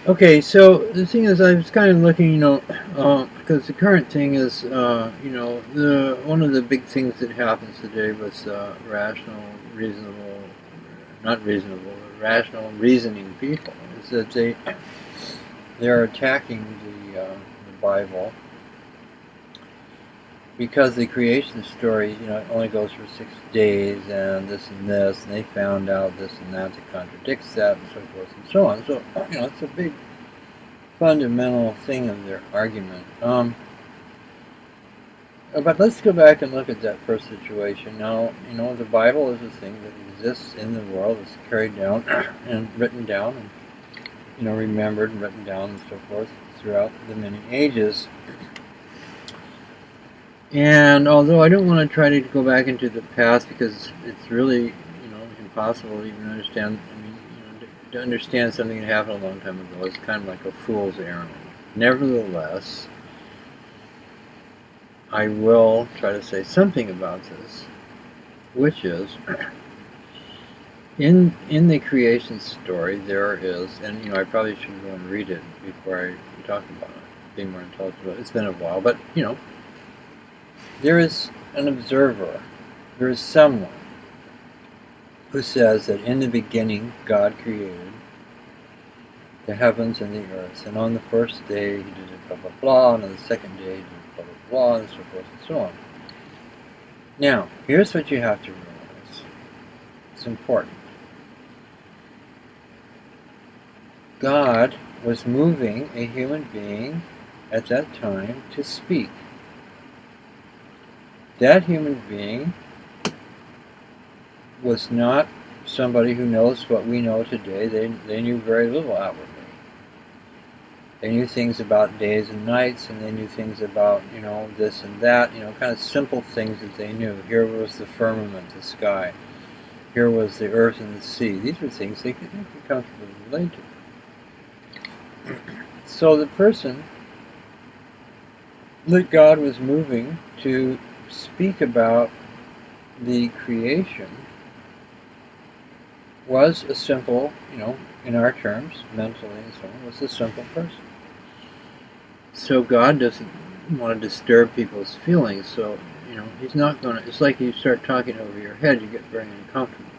Okay, so the thing is, I was kind of looking, because the current thing is, the one of the big things that happens today with rational, reasonable, not reasonable, rational reasoning people is that they're attacking the Bible because the creation story, it only goes for 6 days and this, and they found out this and that contradicts that, and so forth and so on. So, it's a big fundamental thing of their argument. But let's go back and look at that first situation. Now, the Bible is a thing that exists in the world. It's carried down and written down, and remembered and written down and so forth throughout the many ages. And although I don't want to try to go back into the past because it's really, impossible to even understand. I mean, to understand something that happened a long time ago is kind of like a fool's errand. Nevertheless, I will try to say something about this, which is in the creation story there is, and I probably should go and read it before I talk about it, be more intelligent about it. It's been a while, but there is an observer, there is someone who says that in the beginning God created the heavens and the earth, and on the first day he did it blah blah blah, and on the second day he did it blah blah blah, and so forth and so on. Now, here's what you have to realize. It's important. God was moving a human being at that time to speak. That human being was not somebody who knows what we know today. They knew very little outwardly. They knew things about days and nights, and they knew things about, this and that, kind of simple things that they knew. Here was the firmament, the sky. Here was the earth and the sea. These were things they could comfortably relate to. So the person that God was moving to speak about the creation was a simple, in our terms, mentally and so on, was a simple person. So God doesn't want to disturb people's feelings, so, he's not going to, it's like you start talking over your head, you get very uncomfortable.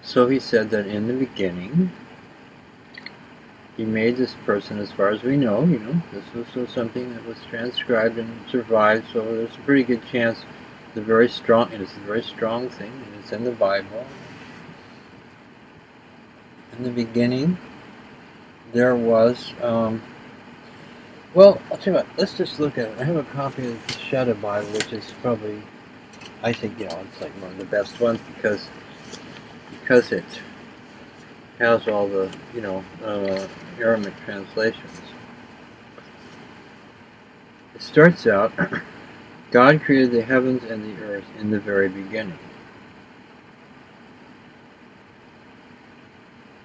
So he said that in the beginning, he made this person, as far as we know, this was something that was transcribed and survived, so there's a pretty good chance it's a very strong thing, and it's in the Bible. In the beginning, there was, well, I'll tell you what, let's just look at it. I have a copy of the Shadow Bible, which is probably, I think, it's like one of the best ones because it has all the, Aramaic translations. It starts out, God created the heavens and the earth in the very beginning.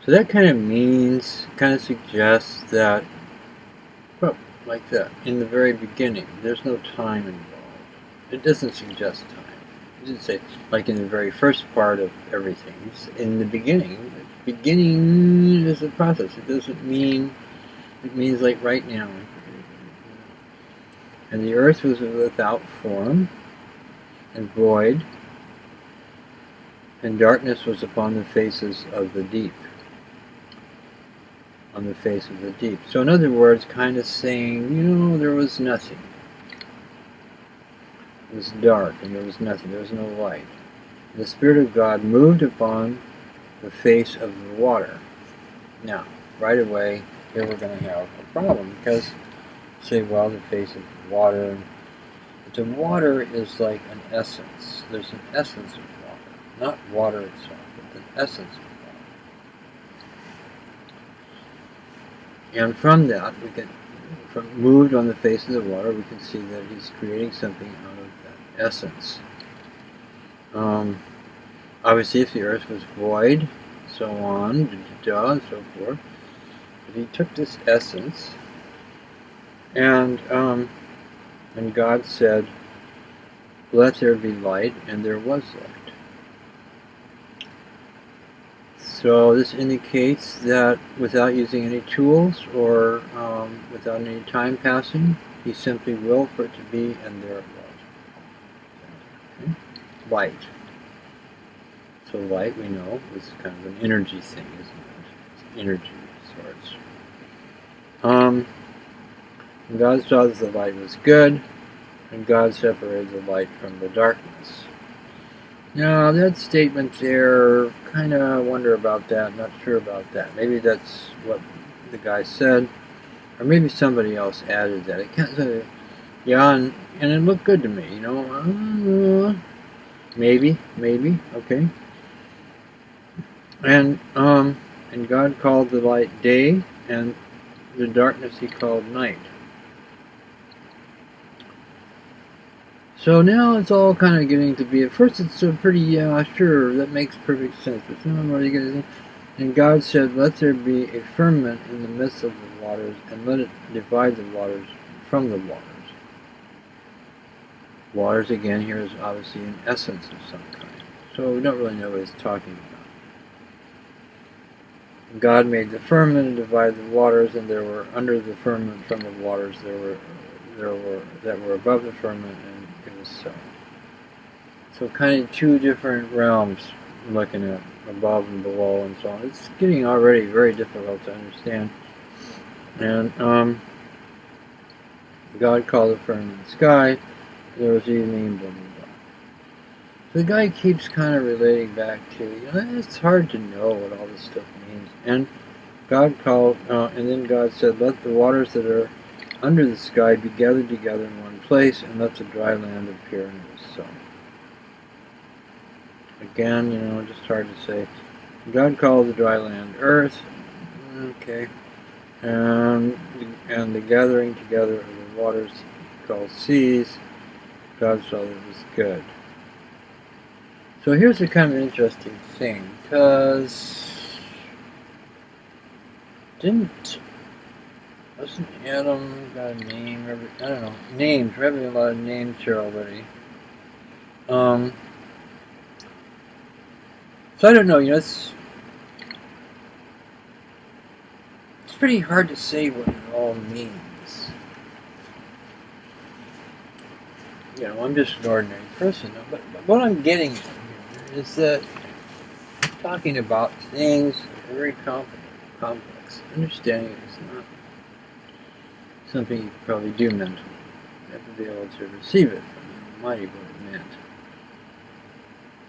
So that kind of suggests that, well, like that, in the very beginning, there's no time involved. It doesn't suggest time. It doesn't say, like in the very first part of everything. It's in the beginning. Beginning is a process. It doesn't mean, it means like right now. And the earth was without form and void, and darkness was upon the faces of the deep. On the face of the deep. So in other words, kind of saying, there was nothing. It was dark and there was nothing. There was no light. And the Spirit of God moved upon the face of the water. Now, right away, here we're going to have a problem because, say, well, the face of the water. But the water is like an essence. There's an essence of water. Not water itself, but the essence of water. And from that, moved on the face of the water, we can see that he's creating something out of that essence. Obviously, if the earth was void, so on, and so forth, but he took this essence, and God said, "Let there be light," and there was light. So this indicates that without using any tools or without any time passing, he simply willed for it to be, and there it was. Okay? Light. So light, we know, is kind of an energy thing, isn't it? It's energy of sorts. God saw that the light was good, and God separated the light from the darkness. Now, that statement there, kind of wonder about that, not sure about that. Maybe that's what the guy said, or maybe somebody else added that. It can't, yeah, and it looked good to me, you know. Maybe, okay. And God called the light day, and the darkness he called night. So now it's all kind of getting to be, at first it's so pretty, yeah, sure, that makes perfect sense. But then what are you going to say? And God said, let there be a firmament in the midst of the waters, and let it divide the waters from the waters. Waters, again, here is obviously an essence of some kind. So we don't really know what he's talking about. And God made the firmament and divided the waters, and there were under the firmament from the waters that were above the firmament, and it was so. So kind of two different realms looking at above and below and so on. It's getting already very difficult to understand. And God called the firmament sky. There was evening, blah, blah, blah. So the guy keeps kind of relating back to, it's hard to know what all this stuff means. And God called, and then God said, let the waters that are under the sky be gathered together in one place, and let the dry land appear, and it was so. Again, just hard to say. God called the dry land earth, okay, and the gathering together of the waters called seas. God saw that it was good. So here's a kind of interesting thing, because wasn't Adam got a name? I don't know. Names. We're having a lot of names here already. So I don't know. It's pretty hard to say what it all means. I'm just an ordinary person. But what I'm getting at here is that talking about things that are very complex. Understanding it is not something you probably do mentally. You have to be able to receive it from the Almighty, what it meant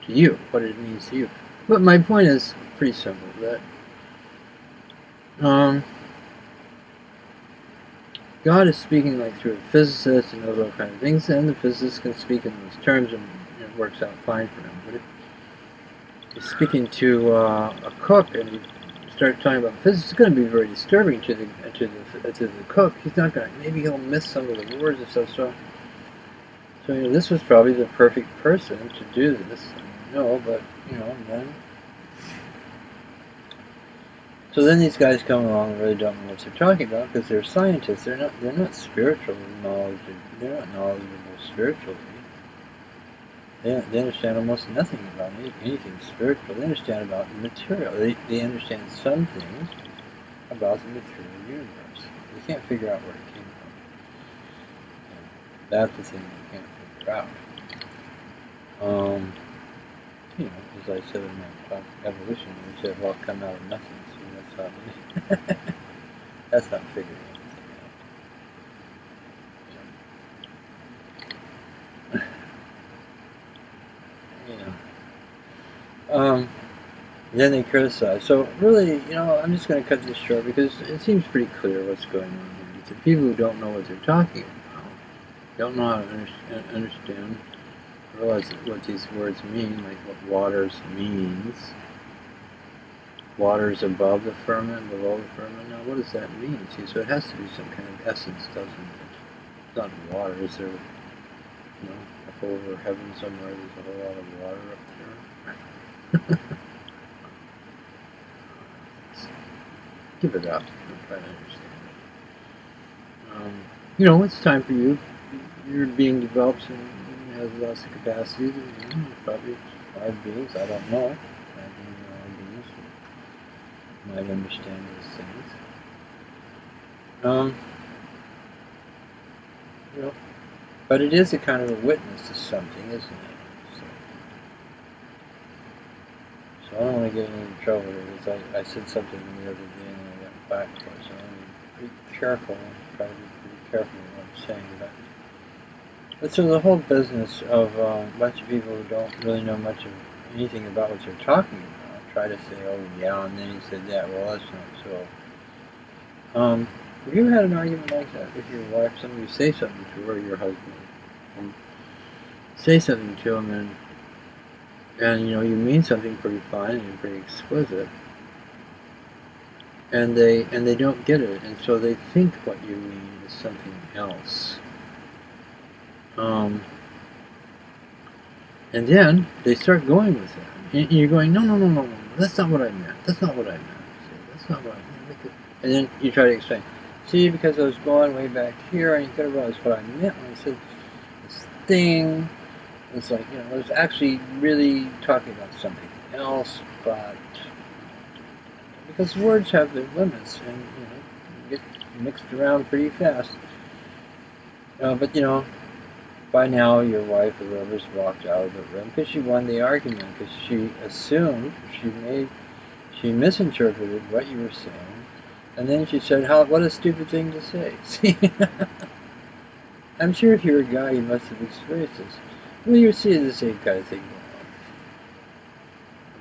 to you, what it means to you. But my point is pretty simple, that God is speaking like through a physicist and those all kind of things, and the physicist can speak in those terms and it works out fine for him. But if he's speaking to a cook and he starts talking about physics, it's going to be very disturbing to the cook. He's not going to, maybe he'll miss some of the words and stuff. So this was probably the perfect person to do this. But then. So then these guys come along and really don't know what they're talking about because they're scientists. They're not spiritual knowledge. They're not knowledgeable spiritually. They understand almost nothing about anything spiritual. They understand about the material. They understand some things about the material universe. They can't figure out where it came from. And that's the thing they can't figure out. As I said in my talk, evolution, we said, well, come out of nothing. So that's not that's not figuring anything out. Then they criticize. So really, I'm just going to cut this short because it seems pretty clear what's going on here. It's the people who don't know what they're talking about, don't know how to understand, realize what these words mean, like what waters means. Waters above the firmament, below the firmament. Now, what does that mean? See, so it has to be some kind of essence, doesn't it? It's not water. Is there, up over heaven somewhere, there's a whole lot of water up there? Give it up. I'm trying to understand it. It's time for you. You're being developed and has lots of capacity. Probably 5 beings. I don't know. 5 beings. might understand those things. Um, you know, but it is a kind of a witness to something, isn't it? So I don't want to get into trouble here because I said something the other day and I got back to it. So I'm pretty careful. I'm trying to be pretty careful with what I'm saying. But so the whole business of a bunch of people who don't really know much of anything about what they're talking about try to say, oh yeah, and then he said that. Well, that's not so. Have you ever had an argument like that with your wife? Somebody say something to her, or your husband, say something to him, and you mean something pretty fine and pretty explicit, and they don't get it, and so they think what you mean is something else. And then they start going with it. And you're going, no, that's not what I meant. That's not what I meant. That's not what I meant. And then you try to explain. See, because I was going way back here, and you gotta realize what I meant when I said this thing. It's like, I was actually really talking about something else, but because words have their limits, and get mixed around pretty fast. But by now your wife or whoever's walked out of the room because she won the argument, because she assumed, she misinterpreted what you were saying, and then she said, what a stupid thing to say. See, I'm sure if you're a guy you must have experienced this. Well, you're seeing the same kind of thing going on.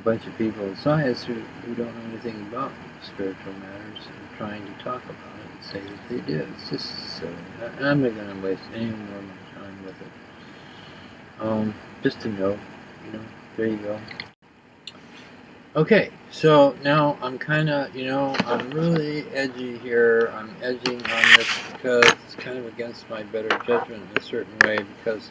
A bunch of people in science who don't know anything about spiritual matters and trying to talk about it and say that they did. It's just silly. I'm not going to waste any more of my time with it. Just a note, there you go. Okay, so now I'm kind of, I'm really edgy here. I'm edging on this because it's kind of against my better judgment in a certain way, because,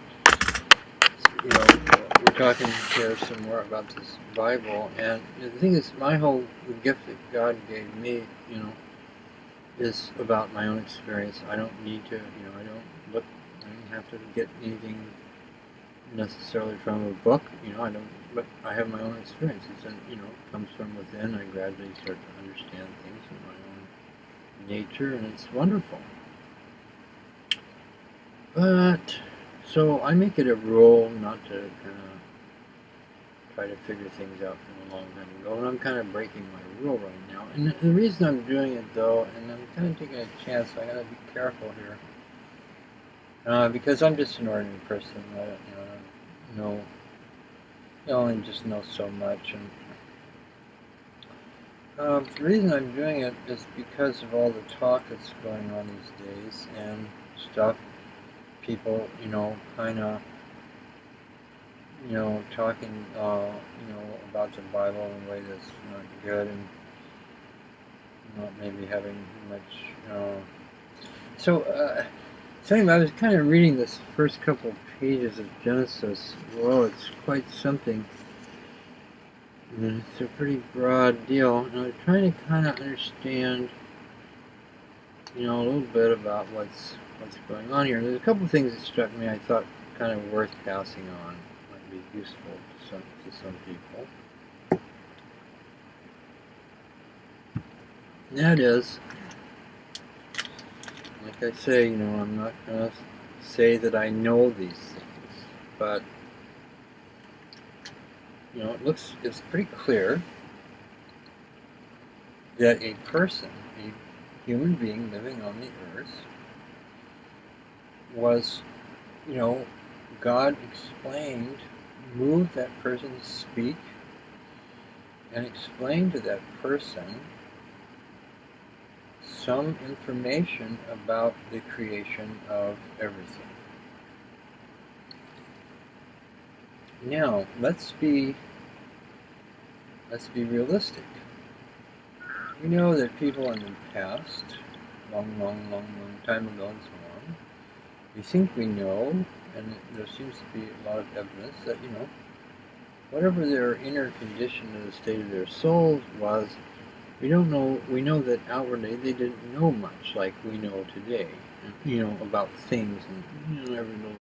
we're talking here some more about this Bible, and the thing is, my whole gift that God gave me, is about my own experience. I don't need to, I don't have to get anything necessarily from a book, but I have my own experiences, and it comes from within. I gradually start to understand things in my own nature, and it's wonderful. But so I make it a rule not to kind of try to figure things out from a long time ago, and I'm kind of breaking my rule right now. And the reason I'm doing it, though, and I'm kind of taking a chance, so I gotta be careful here, because I'm just an ordinary person. I only just know so much, and the reason I'm doing it is because of all the talk that's going on these days and stuff. People, kind of, talking, about the Bible in a way that's not good, and not maybe having much. So anyway, I was kind of reading this first couple pages of Genesis. Whoa, it's quite something. And it's a pretty broad deal, and I'm trying to kind of understand, a little bit about what's going on here. There's a couple of things that struck me I thought kind of worth passing on, might be useful to some people. And that is, like I say, I'm not going to say that I know these things, but it's pretty clear that a person, a human being living on the earth, was, God moved that person to speak and explain to that person some information about the creation of everything. Now, let's be realistic. We know that people in the past, long time ago and so on, we think we know, and there seems to be a lot of evidence that, whatever their inner condition and the state of their souls was, we don't know. We know that outwardly they didn't know much like we know today, about things and every little